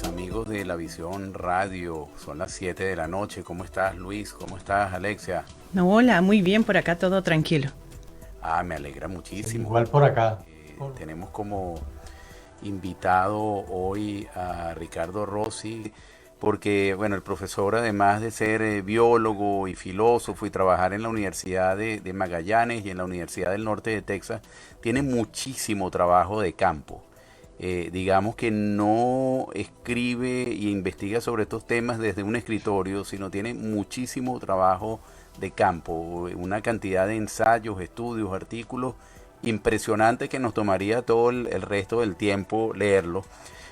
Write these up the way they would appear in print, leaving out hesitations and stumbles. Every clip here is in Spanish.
amigos de La Visión Radio. Son las 7 de la noche. ¿Cómo estás, Luis? ¿Cómo estás, Alexia? No, hola, muy bien por acá, todo tranquilo. Me alegra Sí, muchísimo. igual por acá. Tenemos como invitado hoy a Ricardo Rossi, porque, bueno, el profesor, además de ser biólogo y filósofo y trabajar en la Universidad de Magallanes y en la Universidad del Norte de Texas, tiene muchísimo trabajo de campo. Digamos que no escribe y investiga sobre estos temas desde un escritorio, sino tiene muchísimo trabajo de campo, una cantidad de ensayos, estudios, artículos impresionante que nos tomaría todo el resto del tiempo leerlo.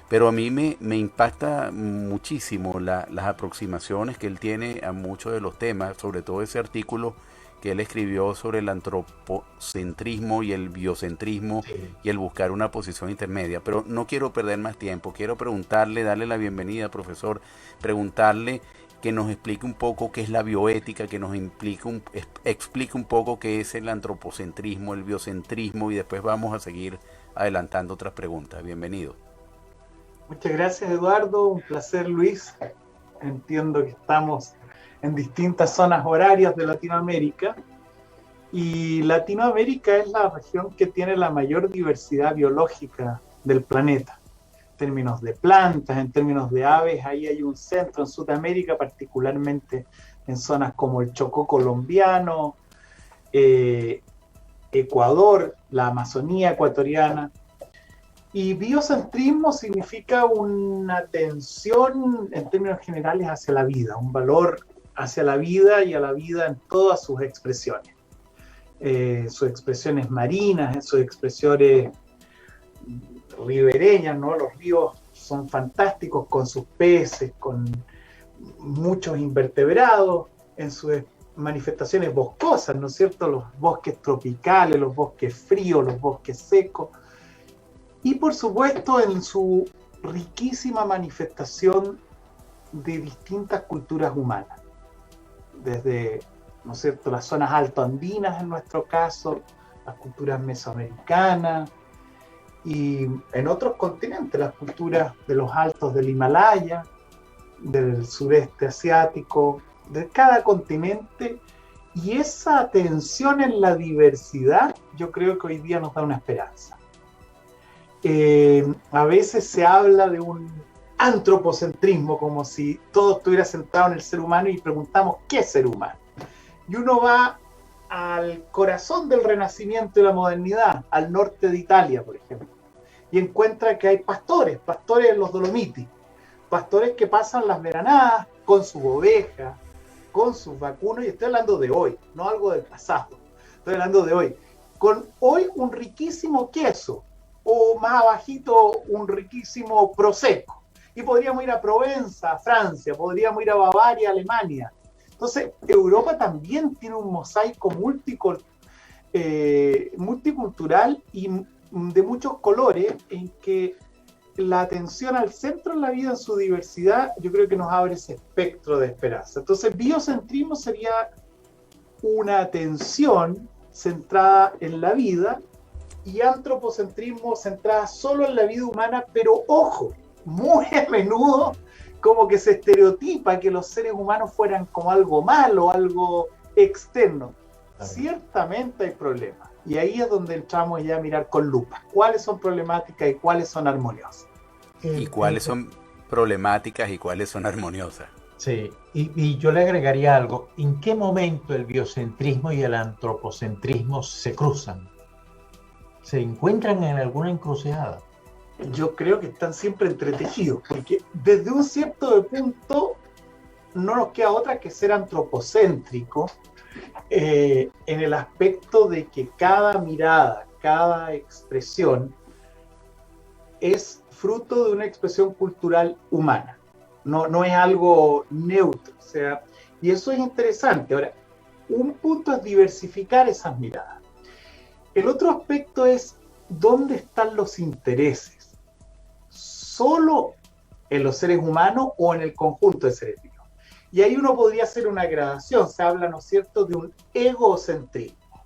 Pero a mí me impacta muchísimo las aproximaciones que él tiene a muchos de los temas, sobre todo ese artículo que él escribió sobre el antropocentrismo y el biocentrismo Sí. y el buscar una posición intermedia. Pero no quiero perder más tiempo, quiero preguntarle, darle la bienvenida, profesor, preguntarle que nos explique un poco qué es la bioética, que nos explique un poco qué es el antropocentrismo, el biocentrismo y después vamos a seguir adelantando otras preguntas. Bienvenido. Muchas gracias, Eduardo. Un placer, Luis. Entiendo que estamos en distintas zonas horarias de Latinoamérica y Latinoamérica es la región que tiene la mayor diversidad biológica del planeta. En términos de plantas, en términos de aves, ahí hay un centro en Sudamérica, particularmente en zonas como el Chocó colombiano, eh, Ecuador, la Amazonía ecuatoriana. Y biocentrismo significa una atención en términos generales hacia la vida, un valor hacia la vida y a la vida en todas sus expresiones marinas, sus expresiones ribereñas, ¿no? Los ríos son fantásticos con sus peces, con muchos invertebrados, en sus manifestaciones boscosas, ¿no es cierto? Los bosques tropicales, los bosques fríos, los bosques secos. Y por supuesto en su riquísima manifestación de distintas culturas humanas, desde, ¿no es cierto?, las zonas altoandinas en nuestro caso, las culturas mesoamericanas y en otros continentes, las culturas de los altos del Himalaya, del sureste asiático, de cada continente. Y esa atención en la diversidad yo creo que hoy día nos da una esperanza. A veces se habla de un antropocentrismo, como si todo estuviera centrado en el ser humano y preguntamos ¿qué es ser humano? Y uno va al corazón del Renacimiento y la modernidad, al norte de Italia, por ejemplo, y encuentra que hay pastores en los Dolomiti, pastores que pasan las veranadas con sus ovejas, con sus vacunos, y estoy hablando de hoy, no algo del pasado, estoy hablando de hoy, con hoy un riquísimo queso, o más abajito un riquísimo prosecco. Y podríamos ir a Provenza, a Francia, podríamos ir a Bavaria, Alemania. Entonces, Europa también tiene un mosaico multicultural y de muchos colores, en que la atención al centro en la vida, en su diversidad, yo creo que nos abre ese espectro de esperanza. Entonces, biocentrismo sería una atención centrada en la vida, y antropocentrismo centrada solo en la vida humana, pero ojo, muy a menudo como que se estereotipa que los seres humanos fueran como algo malo, algo externo. Claro. Ciertamente hay problemas, y ahí es donde entramos ya a mirar con lupa cuáles son problemáticas y cuáles son armoniosas. ¿Y cuáles son problemáticas y cuáles son armoniosas? Sí, y yo le agregaría algo. ¿En qué momento el biocentrismo y el antropocentrismo se cruzan? ¿Se encuentran en alguna encrucijada? Yo creo que están siempre entretejidos, porque desde un cierto punto no nos queda otra que ser antropocéntrico, en el aspecto de que cada mirada, cada expresión es fruto de una expresión cultural humana, no es algo neutro, o sea, y eso es interesante. Ahora, un punto es diversificar esas miradas. El otro aspecto es dónde están los intereses, solo en los seres humanos o en el conjunto de seres vivos. Y ahí uno podría hacer una gradación, se habla, ¿no es cierto?, de un egocentrismo,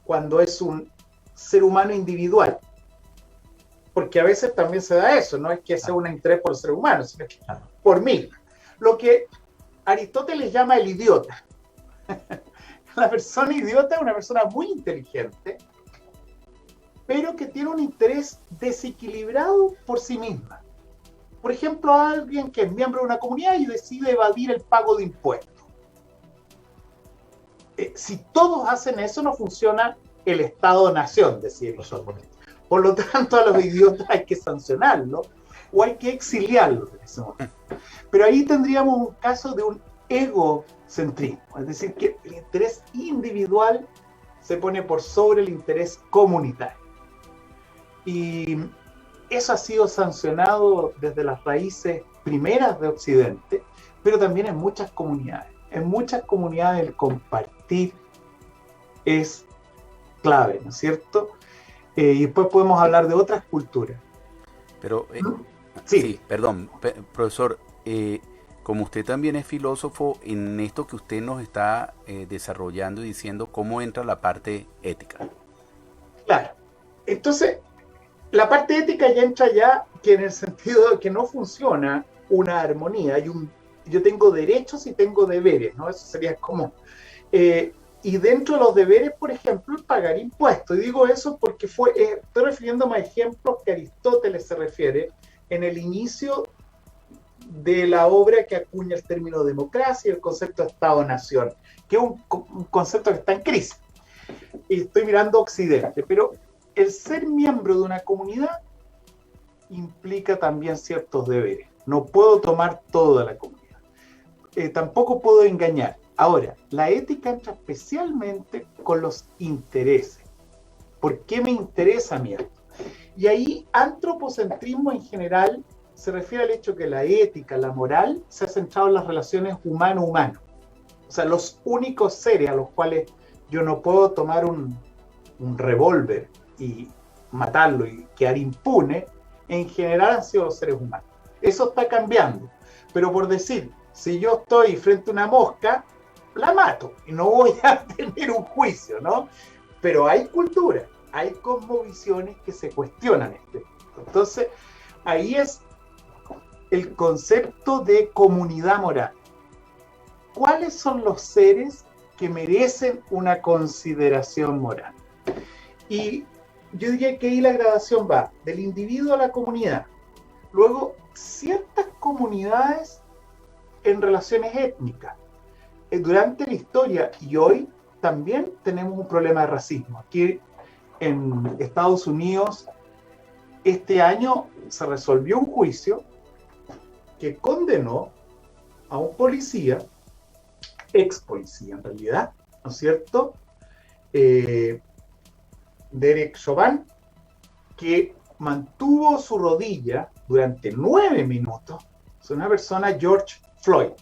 cuando es un ser humano individual. porque a veces también se da eso, no es que sea un interés por el ser humano, sino que Claro. por mí. Lo que Aristóteles llama el idiota. La persona idiota es una persona muy inteligente, pero que tiene un interés desequilibrado por sí misma. Por ejemplo, alguien que es miembro de una comunidad y decide evadir el pago de impuestos. Si todos hacen eso, no funciona el Estado-nación, decía Aristóteles. Por lo tanto, a los idiotas hay que sancionarlos o hay que exiliarlos en ese momento. Pero ahí tendríamos un caso de un egocentrismo, es decir, que el interés individual se pone por sobre el interés comunitario. Y eso ha sido sancionado desde las raíces primeras de Occidente, pero también en muchas comunidades. En muchas comunidades el compartir es clave, ¿no es cierto? Y después podemos hablar de otras culturas. Pero, Sí. sí, perdón, profesor, como usted también es filósofo, en esto que usted nos está desarrollando y diciendo, ¿cómo entra la parte ética? Claro. Entonces, la parte ética ya entra ya que en el sentido de que no funciona una armonía. Yo tengo derechos y tengo deberes, ¿no? Eso sería como... y dentro de los deberes, por ejemplo, el pagar impuestos. Y digo eso porque estoy refiriéndome a ejemplos que Aristóteles se refiere en el inicio de la obra que acuña el término democracia y el concepto de Estado-nación, que es un concepto que está en crisis. Y estoy mirando Occidente, pero el ser miembro de una comunidad implica también ciertos deberes. No puedo tomar toda la comunidad. Tampoco puedo engañar. Ahora, la ética entra especialmente con los intereses. ¿Por qué me interesa a mí esto? Y ahí, antropocentrismo en general se refiere al hecho que la ética, la moral, se ha centrado en las relaciones humano-humano. O sea, los únicos seres a los cuales yo no puedo tomar un revólver y matarlo y quedar impune, en general han sido los seres humanos. Eso está cambiando. Pero por decir, si yo estoy frente a una mosca, la mato y no voy a tener un juicio, ¿no? Pero hay cultura, hay cosmovisiones que se cuestionan esto. Entonces, ahí es el concepto de comunidad moral. ¿Cuáles son los seres que merecen una consideración moral? Y yo diría que ahí la gradación va del individuo a la comunidad. Luego, ciertas comunidades en relaciones étnicas. Durante la historia y hoy también tenemos un problema de racismo. Aquí en Estados Unidos, este año se resolvió un juicio que condenó a un policía, ex policía en realidad, ¿no es cierto? Derek Chauvin, que mantuvo su rodilla durante 9 minutos, es una persona, George Floyd.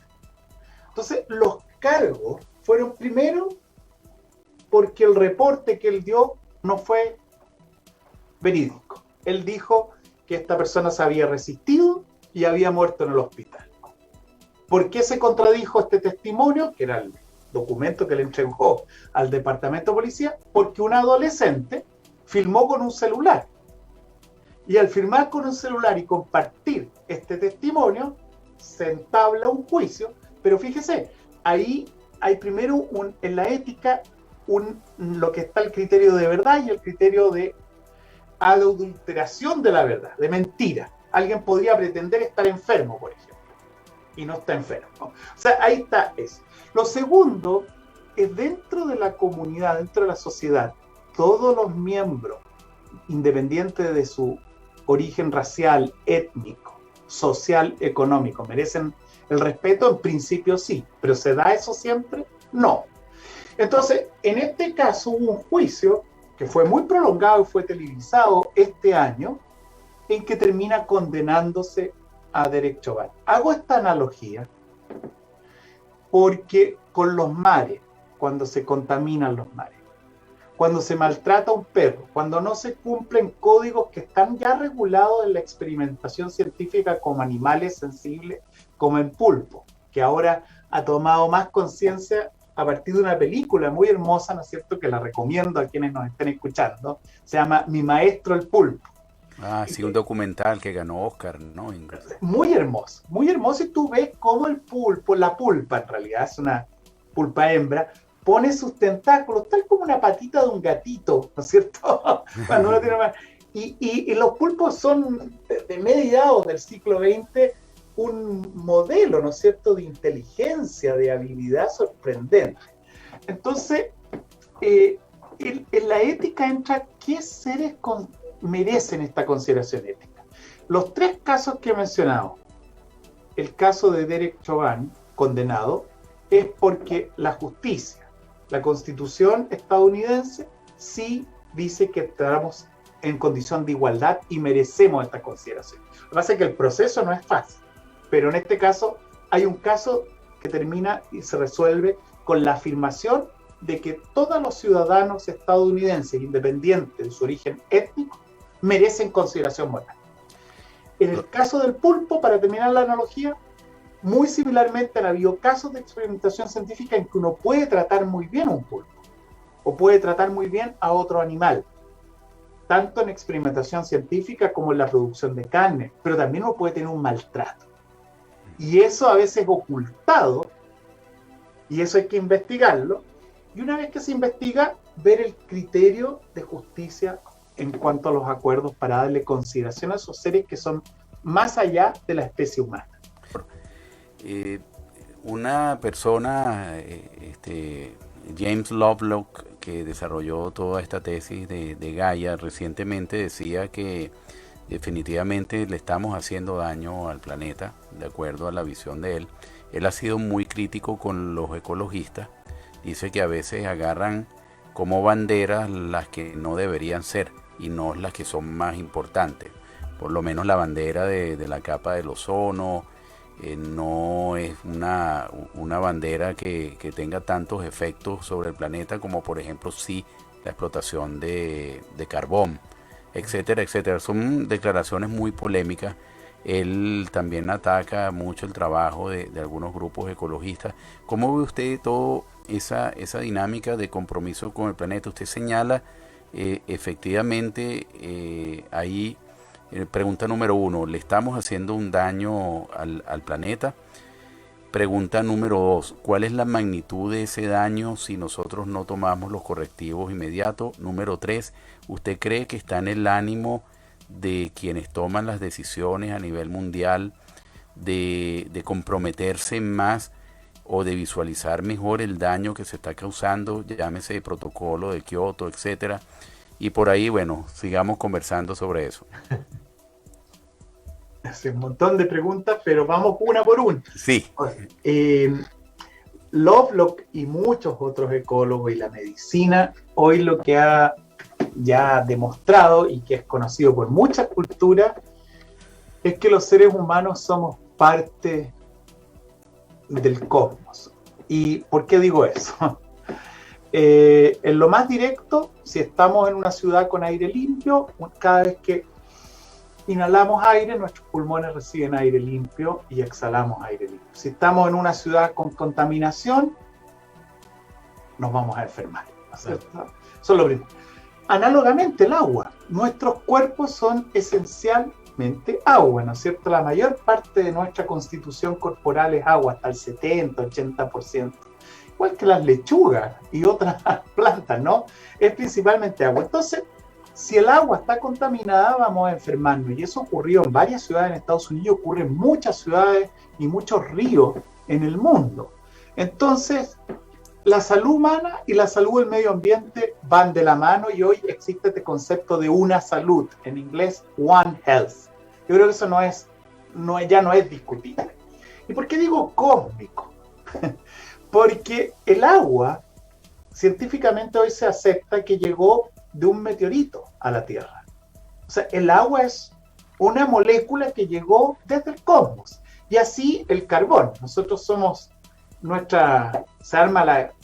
Entonces, los cargos fueron primero porque el reporte que él dio no fue verídico. Él dijo que esta persona se había resistido y había muerto en el hospital. ¿Por qué se contradijo este testimonio, que era el documento que le entregó al departamento de policía? Porque un adolescente filmó con un celular. Y al filmar con un celular y compartir este testimonio, se entabla un juicio. Pero fíjese, ahí hay primero en la ética lo que está el criterio de verdad y el criterio de adulteración de la verdad, de mentira. Alguien podría pretender estar enfermo, por ejemplo, y no está enfermo. O sea, ahí está eso. Lo segundo es dentro de la comunidad, dentro de la sociedad, todos los miembros, independiente de su origen racial, étnico, social, económico, merecen el respeto. En principio sí, pero ¿se da eso siempre? No. Entonces, en este caso hubo un juicio que fue muy prolongado y fue televisado este año, en que termina condenándose a Derek Chauvin. Hago esta analogía porque con los mares, cuando se contaminan los mares, cuando se maltrata a un perro, cuando no se cumplen códigos que están ya regulados en la experimentación científica como animales sensibles, como el pulpo, que ahora ha tomado más conciencia a partir de una película muy hermosa, ¿no es cierto?, que la recomiendo a quienes nos estén escuchando. Se llama Mi maestro el pulpo. Ah, sí, un documental que ganó Oscar, ¿no? Muy hermoso, y tú ves cómo el pulpo, la pulpa en realidad es una pulpa hembra, pone sus tentáculos tal como una patita de un gatito, ¿no es cierto? Cuando uno tiene más. Y los pulpos son de mediados del siglo XX un modelo, ¿no es cierto?, de inteligencia, de habilidad sorprendente. Entonces, en la ética entra qué seres merecen esta consideración ética. Los tres casos que he mencionado, el caso de Derek Chauvin, condenado, es porque la justicia, la Constitución estadounidense, sí dice que estamos en condición de igualdad y merecemos esta consideración. Lo que pasa es que el proceso no es fácil, pero en este caso hay un caso que termina y se resuelve con la afirmación de que todos los ciudadanos estadounidenses, independientes de su origen étnico, merecen consideración moral. En el caso del pulpo, para terminar la analogía, muy similarmente han habido casos de experimentación científica en que uno puede tratar muy bien a un pulpo o puede tratar muy bien a otro animal, tanto en experimentación científica como en la producción de carne, pero también uno puede tener un maltrato. Y eso a veces es ocultado, y eso hay que investigarlo, y una vez que se investiga, ver el criterio de justicia en cuanto a los acuerdos para darle consideración a esos seres que son más allá de la especie humana. Una persona, James Lovelock, que desarrolló toda esta tesis de Gaia, recientemente decía que definitivamente le estamos haciendo daño al planeta, de acuerdo a la visión de él. Él ha sido muy crítico con los ecologistas, dice que a veces agarran como banderas las que no deberían ser y no las que son más importantes. Por lo menos la bandera de la capa del ozono no es una bandera que tenga tantos efectos sobre el planeta como por ejemplo sí la explotación de carbón, etcétera, etcétera. Son declaraciones muy polémicas. Él también ataca mucho el trabajo de algunos grupos ecologistas. ¿Cómo ve usted toda esa dinámica de compromiso con el planeta? Usted señala efectivamente ahí, pregunta número 1, ¿le estamos haciendo un daño al planeta? Pregunta número 2, ¿cuál es la magnitud de ese daño si nosotros no tomamos los correctivos inmediatos? Número 3, ¿usted cree que está en el ánimo de quienes toman las decisiones a nivel mundial de comprometerse más o de visualizar mejor el daño que se está causando, llámese protocolo de Kioto, etcétera? Y por ahí, bueno, sigamos conversando sobre eso. Hace un montón de preguntas, pero vamos una por una. Sí. Lovelock y muchos otros ecólogos y la medicina, hoy lo que ha ya demostrado y que es conocido por muchas culturas, es que los seres humanos somos parte del cosmos. ¿Y por qué digo eso? En lo más directo, si estamos en una ciudad con aire limpio, cada vez que inhalamos aire, nuestros pulmones reciben aire limpio y exhalamos aire limpio. Si estamos en una ciudad con contaminación, nos vamos a enfermar, ¿no es cierto? Eso es lo primero. Análogamente, el agua. Nuestros cuerpos son esencialmente agua, ¿no es cierto? La mayor parte de nuestra constitución corporal es agua, hasta el 70-80%. Igual que las lechugas y otras plantas, ¿no? Es principalmente agua. Entonces, si el agua está contaminada, vamos a enfermarnos. Y eso ocurrió en varias ciudades en Estados Unidos, ocurre en muchas ciudades y muchos ríos en el mundo. Entonces, la salud humana y la salud del medio ambiente van de la mano y hoy existe este concepto de una salud, en inglés One Health. Yo creo que eso ya no es discutible. ¿Y por qué digo cósmico? Porque el agua, científicamente hoy se acepta que llegó de un meteorito a la Tierra. O sea, el agua es una molécula que llegó desde el cosmos. Y así el carbón. Nosotros somos ¿no es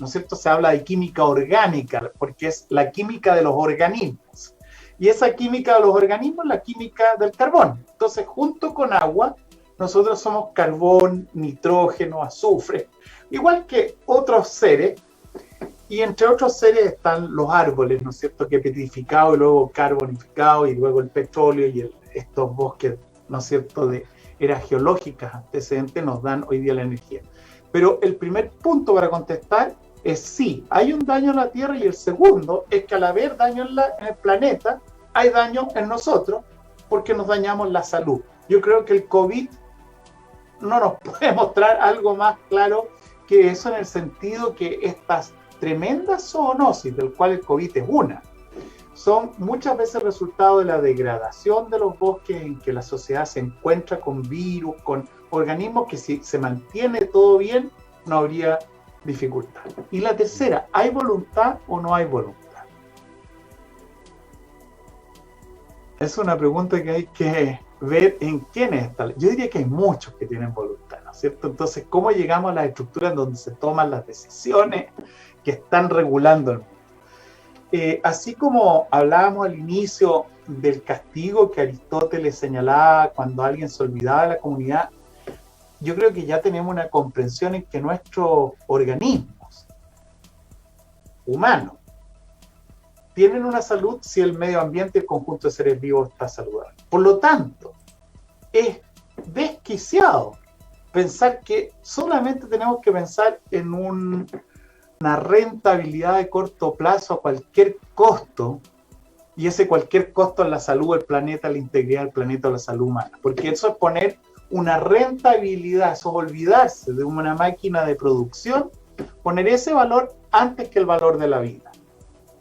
cierto? Se habla de química orgánica, porque es la química de los organismos. Y esa química de los organismos es la química del carbón. Entonces, junto con agua, nosotros somos carbón, nitrógeno, azufre, igual que otros seres. Y entre otros seres están los árboles, ¿no es cierto?, que petrificado y luego carbonificado y luego el petróleo y estos bosques, ¿no es cierto?, de eras geológicas antecedentes nos dan hoy día la energía. Pero el primer punto para contestar es sí, hay un daño en la Tierra, y el segundo es que al haber daño en el planeta, hay daño en nosotros porque nos dañamos la salud. Yo creo que el COVID no nos puede mostrar algo más claro que eso, en el sentido que estas tremendas zoonosis, del cual el COVID es una, son muchas veces resultado de la degradación de los bosques, en que la sociedad se encuentra con virus, con organismos que, si se mantiene todo bien, no habría dificultad. Y la tercera, ¿hay voluntad o no hay voluntad? Es una pregunta que hay que ver en quiénes están. Yo diría que hay muchos que tienen voluntad, ¿no es cierto? Entonces, ¿cómo llegamos a las estructuras donde se toman las decisiones que están regulando el mundo? Así como hablábamos al inicio del castigo que Aristóteles señalaba cuando alguien se olvidaba de la comunidad, yo creo que ya tenemos una comprensión en que nuestros organismos humanos tienen una salud si el medio ambiente y el conjunto de seres vivos está saludable. Por lo tanto, es desquiciado pensar que solamente tenemos que pensar en una rentabilidad de corto plazo a cualquier costo, y ese cualquier costo en la salud del planeta, la integridad del planeta o la salud humana, porque eso es poner una rentabilidad, eso es olvidarse de una máquina de producción, poner ese valor antes que el valor de la vida.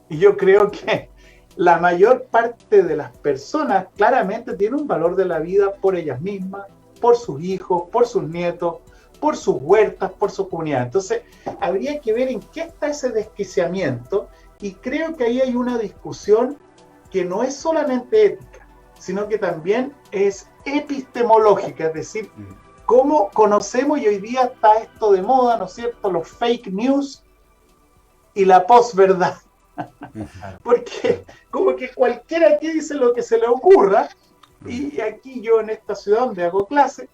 Y yo creo que la mayor parte de las personas claramente tiene un valor de la vida por ellas mismas, por sus hijos, por sus nietos, por sus huertas, por su comunidad. Entonces, habría que ver en qué está ese desquiciamiento, y creo que ahí hay una discusión que no es solamente ética, sino que también es epistemológica, es decir, cómo conocemos, y hoy día está esto de moda, ¿no es cierto?, los fake news y la posverdad. Porque como que cualquiera aquí dice lo que se le ocurra, y aquí yo en esta ciudad donde hago clase,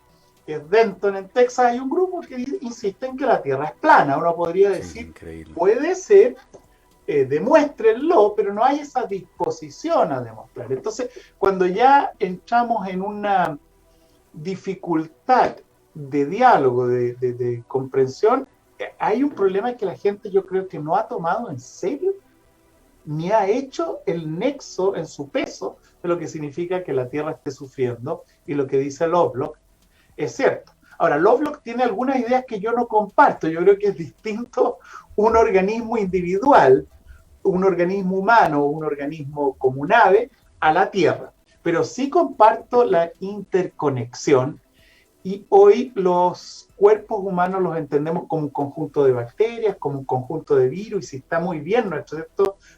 que es Denton, en Texas, hay un grupo que insiste en que la Tierra es plana. Uno podría decir, increíble, puede ser, demuéstrenlo, pero no hay esa disposición a demostrar. Entonces, cuando ya entramos en una dificultad de diálogo, de comprensión, hay un problema que la gente, yo creo que no ha tomado en serio, ni ha hecho el nexo en su peso de lo que significa que la Tierra esté sufriendo, y lo que dice Lovelock es cierto. Ahora, Lovelock tiene algunas ideas que yo no comparto. Yo creo que es distinto un organismo individual, un organismo humano, un organismo como un ave, a la Tierra. Pero sí comparto la interconexión, y hoy los cuerpos humanos los entendemos como un conjunto de bacterias, como un conjunto de virus, y si está muy bien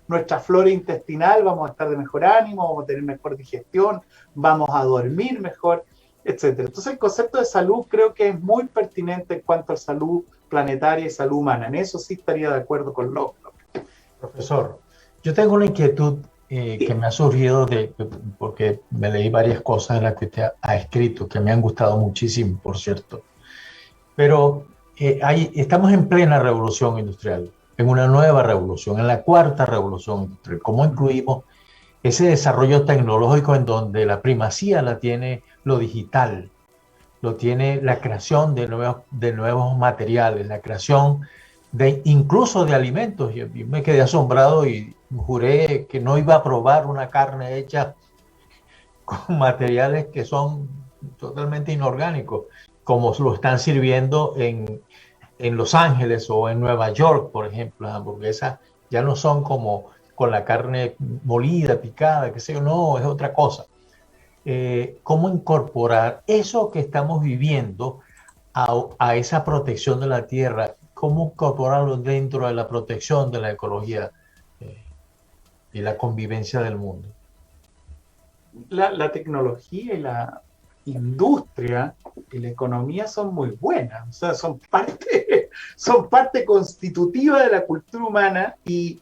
nuestra flora intestinal, vamos a estar de mejor ánimo, vamos a tener mejor digestión, vamos a dormir mejor, etcétera. Entonces el concepto de salud creo que es muy pertinente en cuanto a salud planetaria y salud humana. En eso sí estaría de acuerdo con Lovelock. Profesor, yo tengo una inquietud que me ha surgido porque me leí varias cosas en las que usted ha escrito, que me han gustado muchísimo, por cierto. Pero estamos en plena revolución industrial, en una nueva revolución, en la cuarta revolución industrial. ¿Cómo incluimos ese desarrollo tecnológico en donde la primacía la tiene lo digital, lo tiene la creación de nuevos materiales, la creación incluso de alimentos? Yo me quedé asombrado y juré que no iba a probar una carne hecha con materiales que son totalmente inorgánicos, como lo están sirviendo en Los Ángeles o en Nueva York, por ejemplo. Las hamburguesas ya no son como con la carne molida, picada, qué sé yo, no, es otra cosa. ¿Cómo incorporar eso que estamos viviendo a esa protección de la tierra? ¿Cómo incorporarlo dentro de la protección de la ecología y la convivencia del mundo? La tecnología y la industria y la economía son muy buenas, o sea, son parte constitutiva de la cultura humana, y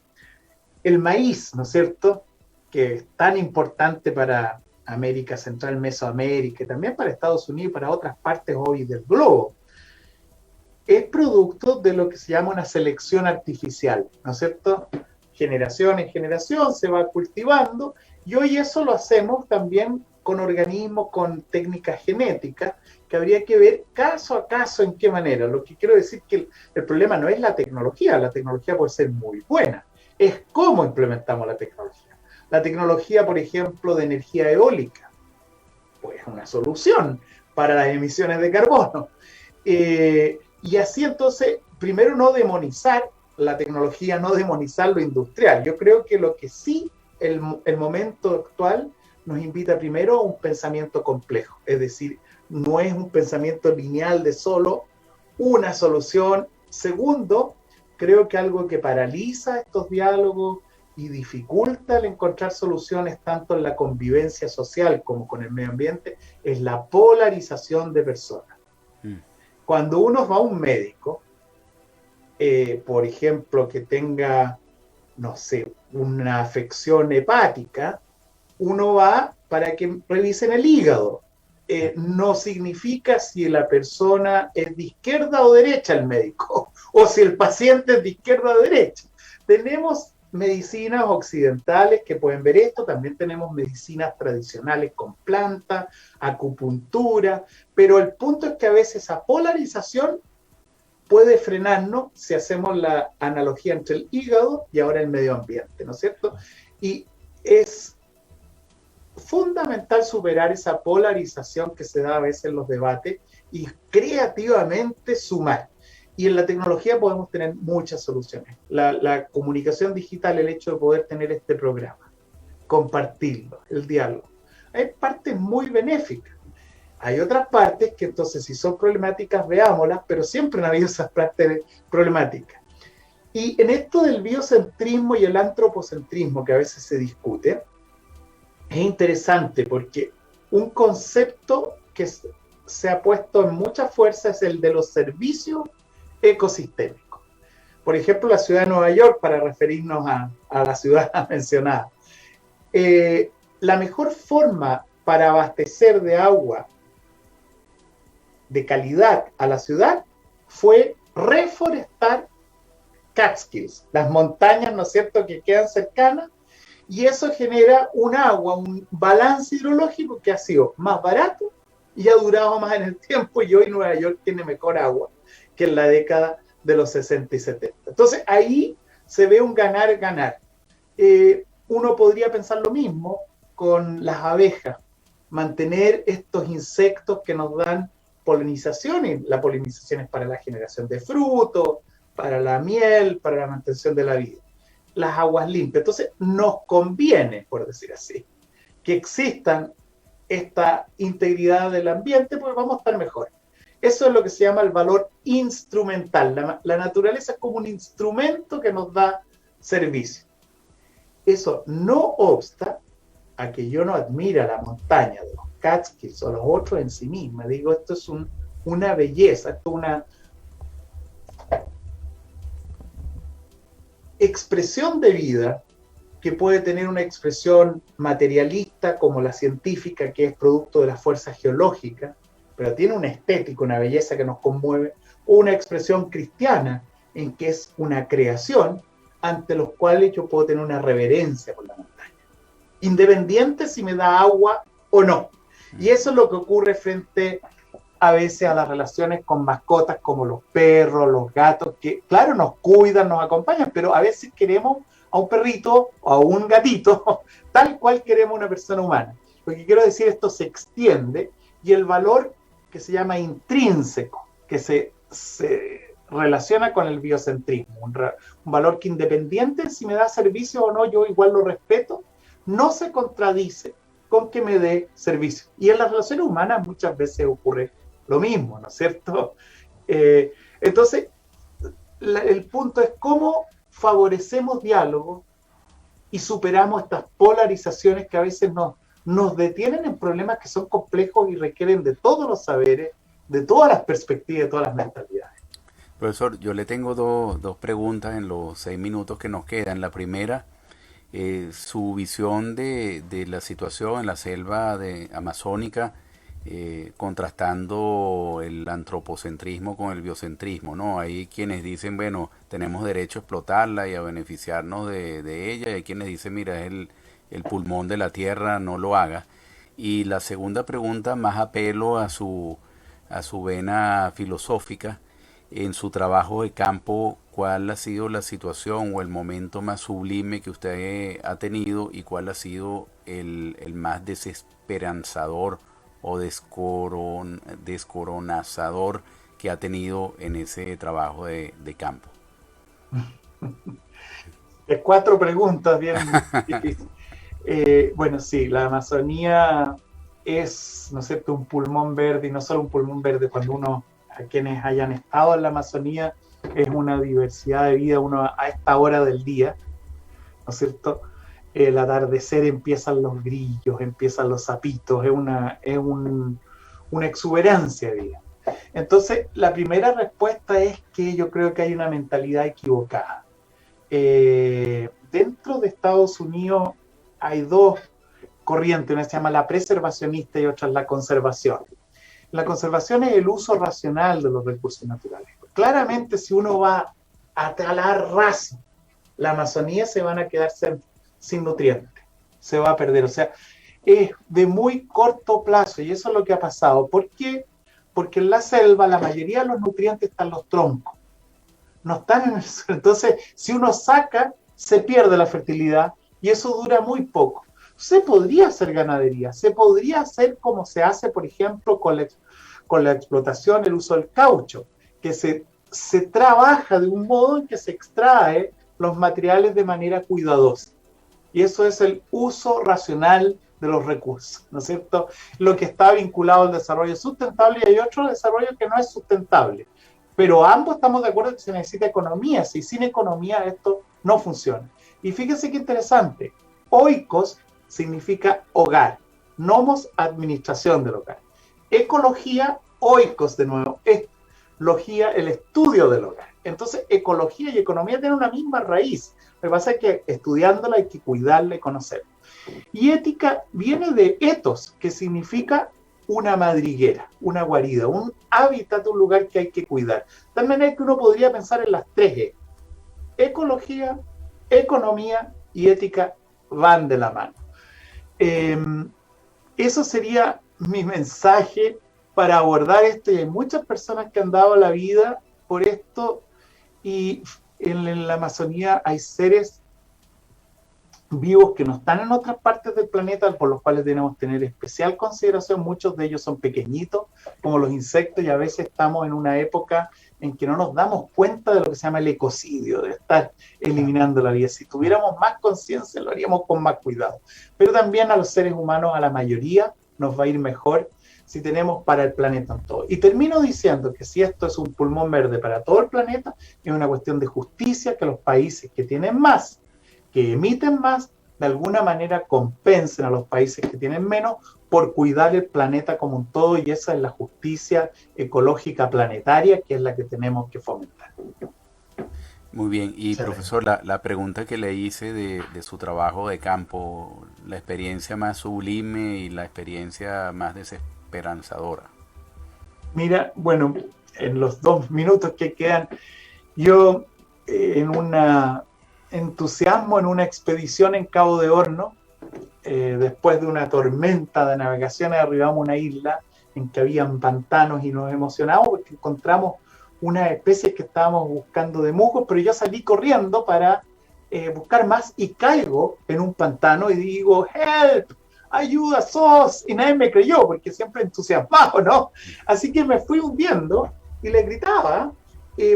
el maíz, ¿no es cierto?, que es tan importante para América Central, Mesoamérica, y también para Estados Unidos y para otras partes hoy del globo, es producto de lo que se llama una selección artificial, ¿no es cierto? Generación en generación se va cultivando y hoy eso lo hacemos también con organismos, con técnicas genéticas, que habría que ver caso a caso en qué manera. Lo que quiero decir que el problema no es la tecnología puede ser muy buena, es cómo implementamos la tecnología. La tecnología, por ejemplo, de energía eólica, pues es una solución para las emisiones de carbono. Y así entonces, primero no demonizar la tecnología, no demonizar lo industrial. Yo creo que lo que sí el momento actual nos invita primero a un pensamiento complejo, es decir, no es un pensamiento lineal de solo una solución. Segundo, creo que algo que paraliza estos diálogos y dificulta el encontrar soluciones tanto en la convivencia social como con el medio ambiente es la polarización de personas. Cuando uno va a un médico, por ejemplo, que tenga, no sé, una afección hepática, uno va para que revisen el hígado. No significa si la persona es de izquierda o derecha el médico, o si el paciente es de izquierda o derecha. Tenemos medicinas occidentales que pueden ver esto, también tenemos medicinas tradicionales con plantas, acupuntura, pero el punto es que a veces esa polarización puede frenarnos si hacemos la analogía entre el hígado y ahora el medio ambiente, ¿no es cierto? Y es fundamental superar esa polarización que se da a veces en los debates y creativamente sumar. Y en la tecnología podemos tener muchas soluciones. La comunicación digital, el hecho de poder tener este programa, compartirlo, el diálogo, hay partes muy benéficas. Hay otras partes que entonces si son problemáticas, veámoslas, pero siempre han habido esas partes problemáticas. Y en esto del biocentrismo y el antropocentrismo que a veces se discute, es interesante porque un concepto que se ha puesto en mucha fuerza es el de los servicios ecosistémicos. Por ejemplo, la ciudad de Nueva York, para referirnos a la ciudad mencionada, la mejor forma para abastecer de agua de calidad a la ciudad fue reforestar Catskills, las montañas, ¿no es cierto?, que quedan cercanas, y eso genera un agua, un balance hidrológico que ha sido más barato y ha durado más en el tiempo, y hoy Nueva York tiene mejor agua que en la década de los 60 y 70. Entonces ahí se ve un ganar-ganar. Uno podría pensar lo mismo con las abejas, mantener estos insectos que nos dan polinización, y la polinización es para la generación de frutos, para la miel, para la mantención de la vida. Las aguas limpias. Entonces nos conviene, por decir así, que existan esta integridad del ambiente, porque vamos a estar mejor. Eso es lo que se llama el valor instrumental. La naturaleza es como un instrumento que nos da servicio. Eso no obsta a que yo no admire la montaña de los Catskills o los otros en sí misma. Digo, esto es una belleza, esto es una expresión de vida que puede tener una expresión materialista como la científica, que es producto de la fuerza geológica, pero tiene una estética, una belleza que nos conmueve, o una expresión cristiana en que es una creación ante los cuales yo puedo tener una reverencia por la montaña, independiente si me da agua o no. Y eso es lo que ocurre frente a veces a las relaciones con mascotas como los perros, los gatos, que claro, nos cuidan, nos acompañan, pero a veces queremos a un perrito o a un gatito tal cual queremos a una persona humana. Lo que quiero decir, esto se extiende, y el valor que se llama intrínseco, que se relaciona con el biocentrismo, un valor que independiente si me da servicio o no, yo igual lo respeto, no se contradice con que me dé servicio. Y en las relaciones humanas muchas veces ocurre lo mismo, ¿no es cierto? Entonces, el punto es cómo favorecemos diálogo y superamos estas polarizaciones que a veces nos detienen en problemas que son complejos y requieren de todos los saberes, de todas las perspectivas, de todas las mentalidades. Profesor, yo le tengo dos preguntas en los 6 minutos que nos quedan. La primera, su visión de la situación en la selva amazónica, contrastando el antropocentrismo con el biocentrismo, ¿no? Hay quienes dicen, bueno, tenemos derecho a explotarla y a beneficiarnos de ella, y hay quienes dicen, mira, es el pulmón de la tierra, no lo haga. Y la segunda pregunta, más apelo a su vena filosófica, en su trabajo de campo, ¿cuál ha sido la situación o el momento más sublime que usted ha tenido y cuál ha sido el más desesperanzador o descoronazador que ha tenido en ese trabajo de campo? Cuatro preguntas bien difíciles. Bueno, sí, la Amazonía es, ¿no es cierto?, un pulmón verde, y no solo un pulmón verde. Cuando uno, a quienes hayan estado en la Amazonía, es una diversidad de vida. Uno a esta hora del día, ¿no es cierto?, el atardecer, empiezan los grillos, empiezan los sapitos, una exuberancia de vida. Entonces, la primera respuesta es que yo creo que hay una mentalidad equivocada. Dentro de Estados Unidos hay dos corrientes, una se llama la preservacionista y otra es la conservación. La conservación es el uso racional de los recursos naturales. Claramente, si uno va a talar raso la Amazonía, se van a quedar sin nutrientes, se va a perder. O sea, es de muy corto plazo, y eso es lo que ha pasado. ¿Por qué? Porque en la selva la mayoría de los nutrientes están en los troncos, no están en el suelo. Entonces, si uno saca, se pierde la fertilidad y eso dura muy poco. Se podría hacer ganadería, se podría hacer como se hace, por ejemplo, con la explotación, el uso del caucho, que se trabaja de un modo en que se extrae los materiales de manera cuidadosa. Y eso es el uso racional de los recursos, ¿no es cierto? Lo que está vinculado al desarrollo sustentable, y hay otro desarrollo que no es sustentable. Pero ambos estamos de acuerdo que se necesita economía. Si sin economía esto no funciona. Y fíjense qué interesante. Oikos significa hogar. Nomos, administración del hogar. Ecología, oikos de nuevo. Logía, el estudio del hogar. Entonces, ecología y economía tienen una misma raíz. Lo que pasa es que estudiándola hay que cuidarla y conocerla. Y ética viene de ethos, que significa una madriguera, una guarida, un hábitat, un lugar que hay que cuidar. De tal manera que uno podría pensar en las tres E. Ecología, economía y ética van de la mano. Eso sería mi mensaje para abordar esto, y hay muchas personas que han dado la vida por esto, y en la Amazonía hay seres vivos que no están en otras partes del planeta, por los cuales debemos tener especial consideración. Muchos de ellos son pequeñitos, como los insectos, y a veces estamos en una época en que no nos damos cuenta de lo que se llama el ecocidio, de estar eliminando la vida. Si tuviéramos más conciencia, lo haríamos con más cuidado. Pero también a los seres humanos, a la mayoría, nos va a ir mejor si tenemos para el planeta todo. Y termino diciendo que si esto es un pulmón verde para todo el planeta, es una cuestión de justicia, que los países que tienen más, que emiten más, de alguna manera compensen a los países que tienen menos por cuidar el planeta como un todo, y esa es la justicia ecológica planetaria, que es la que tenemos que fomentar. Muy bien, y sí, profesor, la pregunta que le hice de su trabajo de campo, la experiencia más sublime y la experiencia más desesperanzadora. Mira, bueno, en los 2 minutos que quedan, yo en una entusiasmo en una expedición en Cabo de Horno, después de una tormenta de navegaciones, arribamos a una isla en que habían pantanos y nos emocionamos porque encontramos una especie que estábamos buscando de musgos, pero yo salí corriendo para buscar más y caigo en un pantano y digo, help, ayuda, sos, y nadie me creyó porque siempre entusiasmado, ¿no? Así que me fui hundiendo y le gritaba.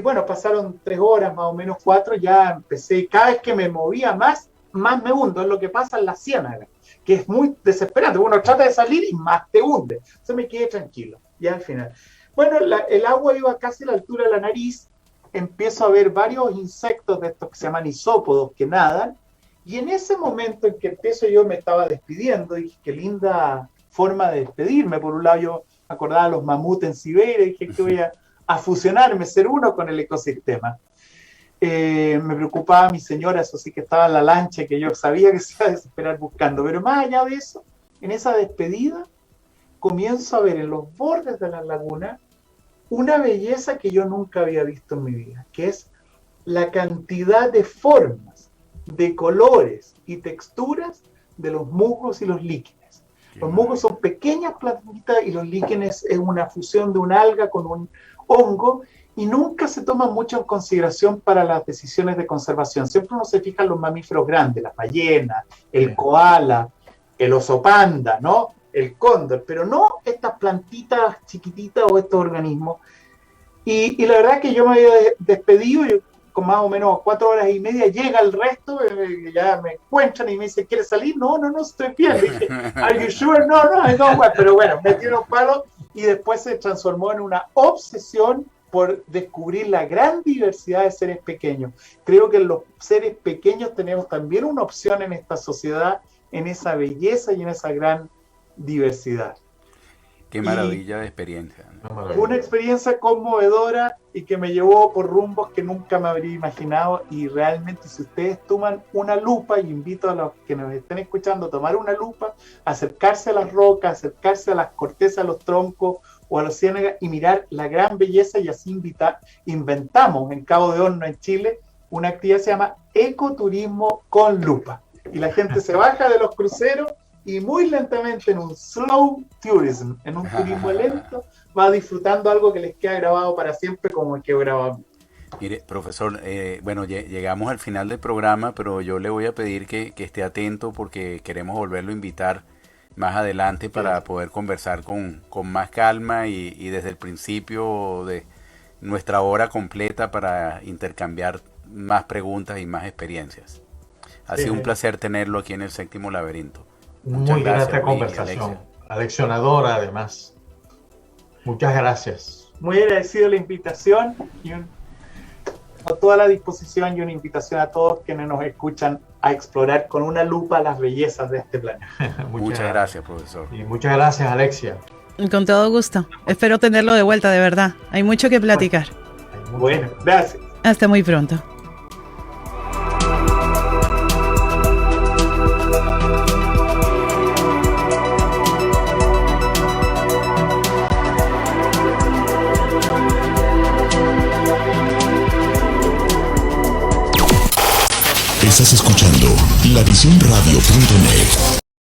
Bueno, pasaron 3 horas, más o menos 4, ya empecé, cada vez que me movía más me hundo. Es lo que pasa en la ciénaga, que es muy desesperante. Uno trata de salir y más te hunde. Entonces me quedé tranquilo, ya al final. Bueno, el agua iba casi a la altura de la nariz, empiezo a ver varios insectos de estos que se llaman isópodos que nadan, y en ese momento en que empiezo, yo me estaba despidiendo, y dije, qué linda forma de despedirme. Por un lado yo me acordaba de los mamuts en Siberia, y dije que voy a fusionarme, ser uno con el ecosistema. Me preocupaba mi señora, eso sí, que estaba en la lancha, que yo sabía que se iba a desesperar buscando. Pero más allá de eso, en esa despedida, comienzo a ver en los bordes de la laguna una belleza que yo nunca había visto en mi vida, que es la cantidad de formas, de colores y texturas de los musgos y los líquenes. Los musgos son pequeñas plantitas y los líquenes es una fusión de un alga con un hongo, y nunca se toma mucho en consideración para las decisiones de conservación. Siempre uno se fija en los mamíferos grandes, las ballenas, el koala, el oso panda, ¿no? El cóndor, pero no estas plantitas chiquititas o estos organismos. Y la verdad que yo me había despedido, y con más o menos 4 horas y media llega el resto, ya me encuentran y me dicen, ¿quieres salir? No, estoy bien. Le dije, ¿are you sure? No, pero bueno, metí unos palos y después se transformó en una obsesión por descubrir la gran diversidad de seres pequeños. Creo que los seres pequeños tenemos también una opción en esta sociedad, en esa belleza y en esa gran diversidad. Qué maravilla de experiencia, ¿no? Fue una experiencia conmovedora y que me llevó por rumbos que nunca me habría imaginado, y realmente si ustedes toman una lupa, y invito a los que nos estén escuchando a tomar una lupa, acercarse a las rocas, acercarse a las cortezas, a los troncos o a las ciénagas y mirar la gran belleza, y así inventamos en Cabo de Horno, en Chile, una actividad que se llama ecoturismo con lupa, y la gente se baja de los cruceros y muy lentamente, en un slow tourism, en un turismo lento, va disfrutando algo que les queda grabado para siempre, como el que grabamos. Mire, profesor, bueno, llegamos al final del programa, pero yo le voy a pedir que esté atento, porque queremos volverlo a invitar más adelante para poder conversar con más calma y desde el principio de nuestra hora completa, para intercambiar más preguntas y más experiencias. Ha sido un placer tenerlo aquí en el Séptimo Laberinto. Muy grata conversación, aleccionadora además. Muchas gracias. Muy agradecido la invitación, y a toda la disposición, y una invitación a todos quienes nos escuchan a explorar con una lupa las bellezas de este planeta. Muchas gracias, profesor. Y muchas gracias, Alexia. Con todo gusto. Espero tenerlo de vuelta, de verdad. Hay mucho que platicar. Bueno, gracias. Hasta muy pronto. Estás escuchando lavisión.radio.net.